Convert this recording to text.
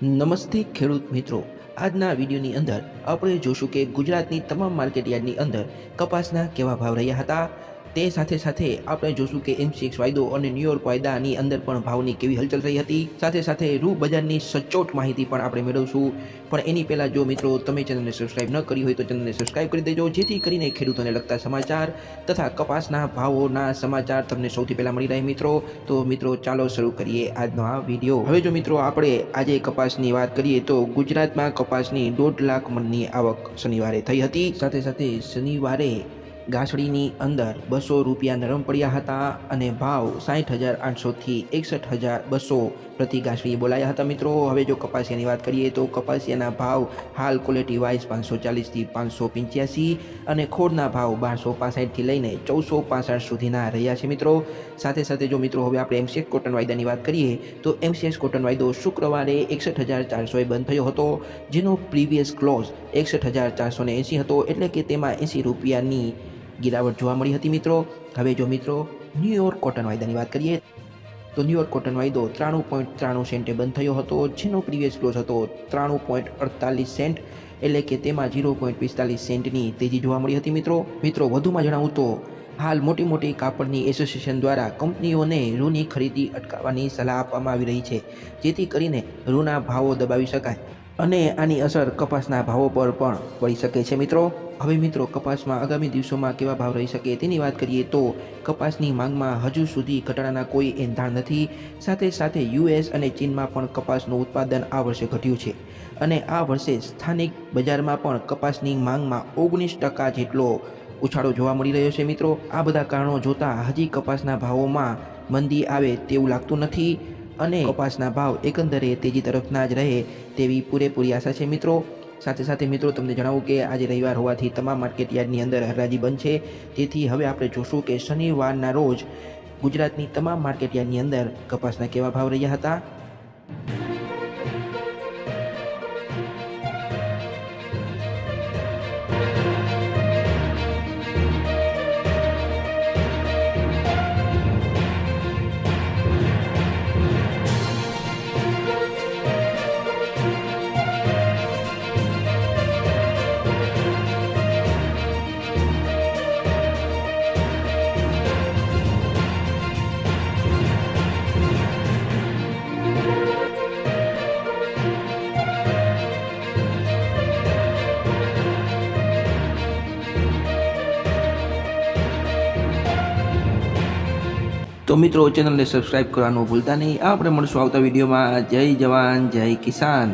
નમસ્તે ખેડૂત મિત્રો, આજના વિડીયોની અંદર આપણે જોશું કે ગુજરાતની તમામ માર્કેટ યાર્ડની અંદર કપાસના કેવા ભાવ રહ્યા હતા. તે સાથે સાથે આપણે જોશું કે MCX વાયદો અને ન્યુયોર્ક વાયદાની અંદર પણ ભાવની કેવી હલચલ રહી હતી. સાથે સાથે રૂ બજારની સચોટ માહિતી પણ આપણે મેળવશું. પણ એની પહેલાં જો મિત્રો તમે ચેનલને સબસ્ક્રાઇબ ન કરી હોય તો ચેનલને સબસ્ક્રાઇબ કરી દેજો, જેથી કરીને ખેડૂતોને લગતા સમાચાર તથા કપાસના ભાવોના સમાચાર તમને સૌથી પહેલાં મળી રહે મિત્રો. તો મિત્રો ચાલો શરૂ કરીએ આજનો આ વિડીયો. હવે જો મિત્રો આપણે આજે કપાસની વાત કરીએ તો ગુજરાતમાં કપાસની 1.5 લાખ મણની આવક શનિવારે થઈ હતી. સાથે સાથે શનિવારે ગાંસડીની અંદર 200 રૂપિયા નરમ પડ્યા હતા અને ભાવ 60,800થી 61,200 પ્રતિ ગાંસડી બોલાયા હતા મિત્રો. હવે જો કપાસિયાની વાત કરીએ તો કપાસિયાના ભાવ હાલ ક્વોલિટી વાઇઝ 540થી 585 અને ખોડના ભાવ 1265થી લઈને 1465 સુધીના રહ્યા છે મિત્રો. સાથે સાથે જો મિત્રો હવે આપણે MCX કોટન વાયદાની વાત કરીએ તો MCX કોટન વાયદો શુક્રવારે 61,400એ બંધ થયો હતો, જેનો પ્રીવિયસ ક્લોઝ 61,480 હતો, એટલે કે તેમાં 80 રૂપિયાની ગિરાવટ જોવા મળી હતી મિત્રો. હવે જો મિત્રો ન્યુયોર્ક કોટન વાયદાની વાત કરીએ તો ન્યુયોર્ક કોટન વાયદો 93.93 સેન્ટે બંધ થયો હતો, જેનો પ્રીવિયસ ક્લોઝ હતો 93.48 સેન્ટ, એટલે કે તેમાં 0.45 સેન્ટની તેજી જોવા મળી હતી મિત્રો. વધુમાં જણાવું તો હાલ મોટી કાપડની એસોસિએશન દ્વારા કંપનીઓને રૂની ખરીદી અટકાવવાની સલાહ આપવામાં આવી રહી છે, જેથી કરીને રૂના ભાવો દબાવી શકાય અને આની અસર કપાસના ભાવો પર પણ પડી શકે છે મિત્રો. હવે મિત્રો કપાસમાં આગામી દિવસોમાં કેવા ભાવ રહી શકે તેની વાત કરીએ તો કપાસની માંગમાં હજુ સુધી ઘટાડાના કોઈ એંધાણ નથી. સાથે સાથે US અને ચીનમાં પણ કપાસનું ઉત્પાદન આ વર્ષે ઘટ્યું છે અને આ વર્ષે સ્થાનિક બજારમાં પણ કપાસની માંગમાં 19% જેટલો ઉછાળો જોવા મળી રહ્યો છે મિત્રો. આ બધા કારણો જોતા હજી કપાસના ભાવોમાં મંદી આવે તેવું લાગતું નથી અને કપાસના ભાવ એકંદરે તેજી તરફના જ રહે તેવી પૂરેપૂરી આશા છે મિત્રો. સાથે સાથે મિત્રો તમને જણાવું કે આજે રવિવાર હોવાથી તમામ માર્કેટ યાર્ડની અંદર હરાજી બંધ છે, તેથી હવે આપણે જોશું કે શનિવારના રોજ ગુજરાતની તમામ માર્કેટ યાર્ડની અંદર કપાસના કેવા ભાવ રહ્યા હતા. તો મિત્રો ચેનલને સબસ્ક્રાઇબ કરવાનું ભૂલતા નહીં. આપણે મળશું આવતા વિડીયોમાં. જય જવાન જય કિસાન.